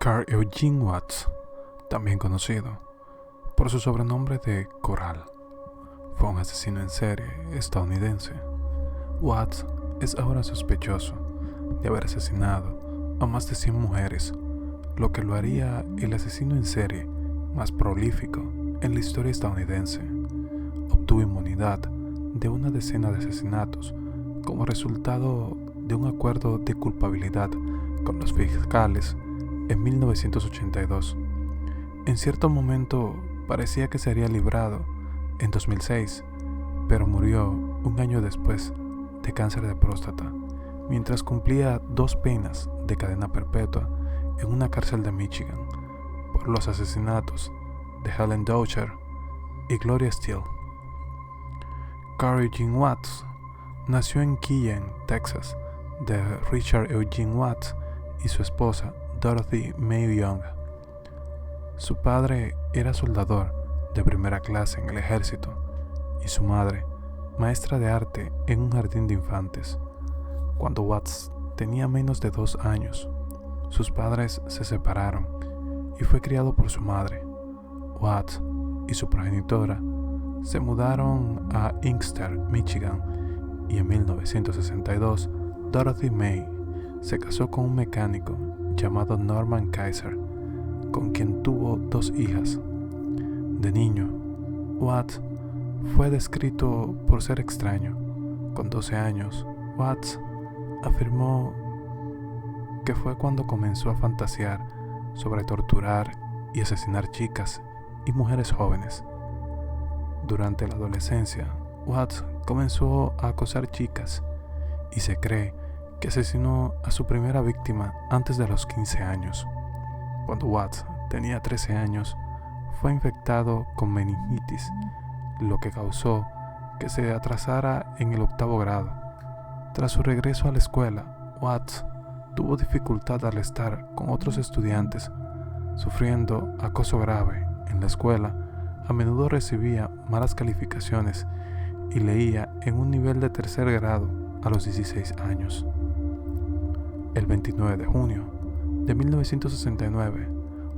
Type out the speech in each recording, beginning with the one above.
Carl Eugene Watts, también conocido por su sobrenombre de Coral, fue un asesino en serie estadounidense. Watts es ahora sospechoso de haber asesinado a más de 100 mujeres, lo que lo haría el asesino en serie más prolífico en la historia estadounidense. Obtuvo inmunidad de una decena de asesinatos como resultado de un acuerdo de culpabilidad con los fiscales en 1982. En cierto momento parecía que sería librado en 2006, pero murió un año después de cáncer de próstata, mientras cumplía 2 penas de cadena perpetua en una cárcel de Michigan por los asesinatos de Helen Dowcher y Gloria Steele. Carl Eugene Watts nació en Killeen, Texas, de Richard Eugene Watts y su esposa Dorothy Mae Young. Su padre era soldador de primera clase en el ejército y su madre, maestra de arte en un jardín de infantes. Cuando Watts tenía menos de 2 años, sus padres se separaron y fue criado por su madre. Watts y su progenitora se mudaron a Inkster, Michigan, y en 1962 Dorothy Mae se casó con un mecánico llamado Norman Kaiser, con quien tuvo 2 hijas. De niño, Watts fue descrito por ser extraño. Con 12 años, Watts afirmó que fue cuando comenzó a fantasear sobre torturar y asesinar chicas y mujeres jóvenes. Durante la adolescencia, Watts comenzó a acosar chicas y se cree que asesinó a su primera víctima antes de los 15 años. Cuando Watts tenía 13 años, fue infectado con meningitis, lo que causó que se atrasara en el 8º grado. Tras su regreso a la escuela, Watts tuvo dificultad al estar con otros estudiantes, sufriendo acoso grave en la escuela. A menudo recibía malas calificaciones y leía en un nivel de 3er grado a los 16 años. El 29 de junio de 1969,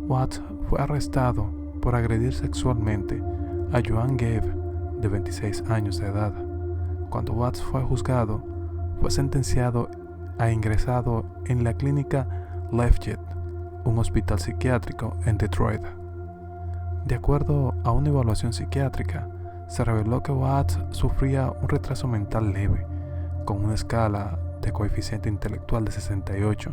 Watts fue arrestado por agredir sexualmente a Joan Gabe, de 26 años de edad. Cuando Watts fue juzgado, fue sentenciado a ingresado en la clínica Lafayette, un hospital psiquiátrico en Detroit. De acuerdo a una evaluación psiquiátrica, se reveló que Watts sufría un retraso mental leve, con una escala de coeficiente intelectual de 68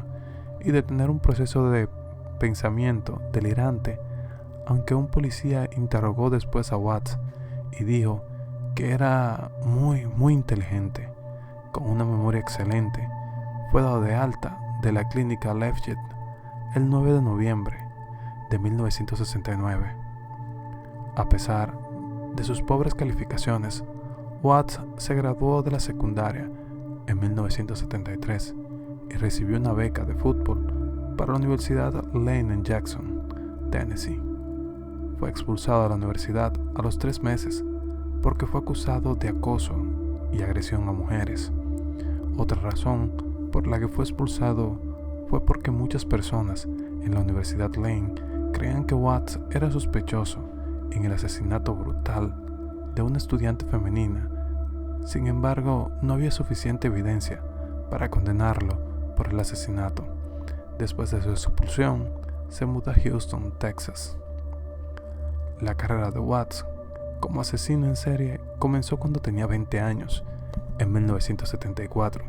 y de tener un proceso de pensamiento delirante, aunque un policía interrogó después a Watts y dijo que era muy inteligente, con una memoria excelente. Fue dado de alta de la clínica Lafayette el 9 de noviembre de 1969. A pesar de sus pobres calificaciones, Watts se graduó de la secundaria en 1973 y recibió una beca de fútbol para la Universidad Lane en Jackson, Tennessee. Fue expulsado de la universidad a los 3 meses porque fue acusado de acoso y agresión a mujeres. Otra razón por la que fue expulsado fue porque muchas personas en la Universidad Lane creían que Watts era sospechoso en el asesinato brutal de una estudiante femenina. Sin embargo, no había suficiente evidencia para condenarlo por el asesinato. Después de su expulsión, se mudó a Houston, Texas. La carrera de Watts como asesino en serie comenzó cuando tenía 20 años, en 1974,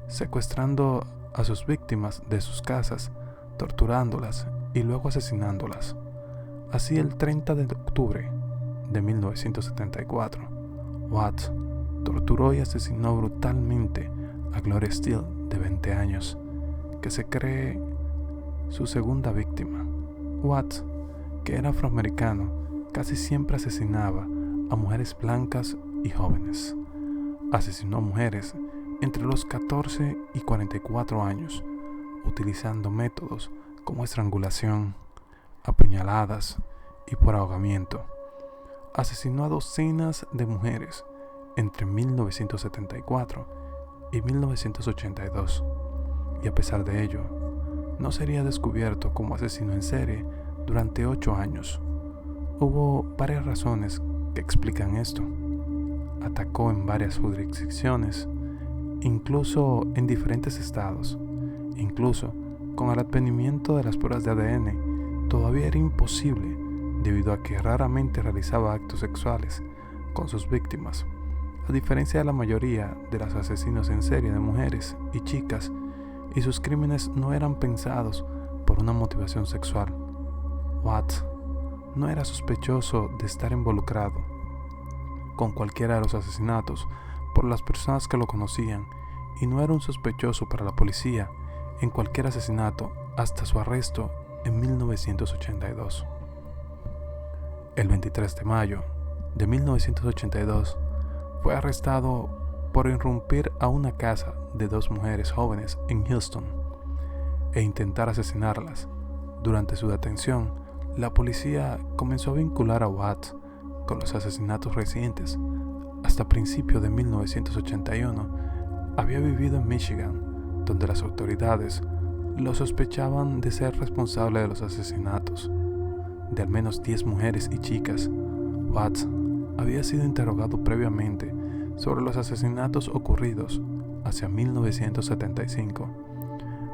secuestrando a sus víctimas de sus casas, torturándolas y luego asesinándolas. Así, el 30 de octubre de 1974, Watts torturó y asesinó brutalmente a Gloria Steele, de 20 años, que se cree su segunda víctima. Watts, que era afroamericano, casi siempre asesinaba a mujeres blancas y jóvenes. Asesinó a mujeres entre los 14 y 44 años, utilizando métodos como estrangulación, apuñaladas y por ahogamiento. Asesinó a docenas de mujeres entre 1974 y 1982, y a pesar de ello, no sería descubierto como asesino en serie durante 8 años. Hubo varias razones que explican esto. Atacó en varias jurisdicciones, incluso en diferentes estados. Incluso con el advenimiento de las pruebas de ADN, todavía era imposible debido a que raramente realizaba actos sexuales con sus víctimas. A diferencia de la mayoría de los asesinos en serie de mujeres y chicas, y sus crímenes no eran pensados por una motivación sexual. Watts no era sospechoso de estar involucrado con cualquiera de los asesinatos por las personas que lo conocían, y no era un sospechoso para la policía en cualquier asesinato hasta su arresto en 1982. El 23 de mayo de 1982 fue arrestado por irrumpir a una casa de 2 mujeres jóvenes en Houston e intentar asesinarlas. Durante su detención, la policía comenzó a vincular a Watts con los asesinatos recientes. Hasta principios de 1981 había vivido en Michigan, donde las autoridades lo sospechaban de ser responsable de los asesinatos de al menos 10 mujeres y chicas. Watts había sido interrogado previamente sobre los asesinatos ocurridos hacia 1975,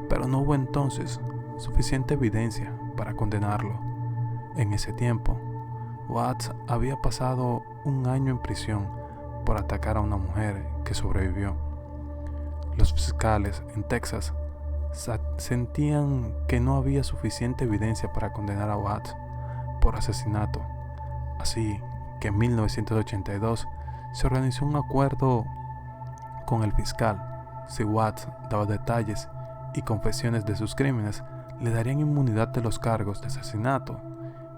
pero no hubo entonces suficiente evidencia para condenarlo. En ese tiempo, Watts había pasado 1 año en prisión por atacar a una mujer que sobrevivió. Los fiscales en Texas sentían que no había suficiente evidencia para condenar a Watts por asesinato, así que en 1982 se organizó un acuerdo con el fiscal. Si Watts daba detalles y confesiones de sus crímenes, le darían inmunidad de los cargos de asesinato,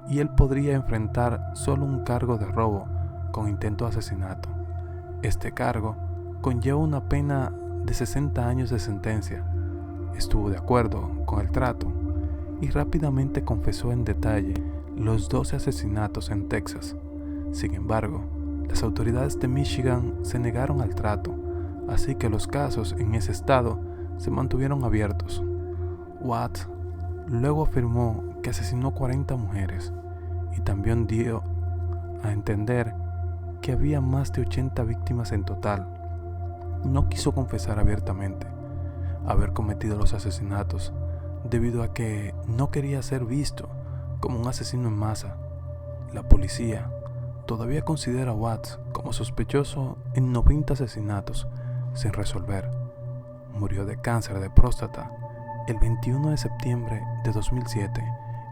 y él podría enfrentar solo un cargo de robo con intento de asesinato. Este cargo conlleva una pena de 60 años de sentencia. Estuvo de acuerdo con el trato y rápidamente confesó en detalle los 12 asesinatos en Texas. Sin embargo, las autoridades de Michigan se negaron al trato, así que los casos en ese estado se mantuvieron abiertos. Watts luego afirmó que asesinó 40 mujeres y también dio a entender que había más de 80 víctimas en total. No quiso confesar abiertamente haber cometido los asesinatos debido a que no quería ser visto como un asesino en masa. La policía todavía considera a Watts como sospechoso en 90 asesinatos sin resolver. Murió de cáncer de próstata el 21 de septiembre de 2007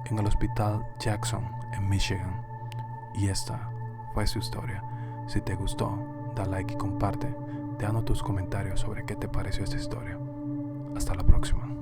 en el hospital Jackson en Michigan. Y esta fue su historia. Si te gustó, da like y comparte. Déjanos tus comentarios sobre qué te pareció esta historia. Hasta la próxima.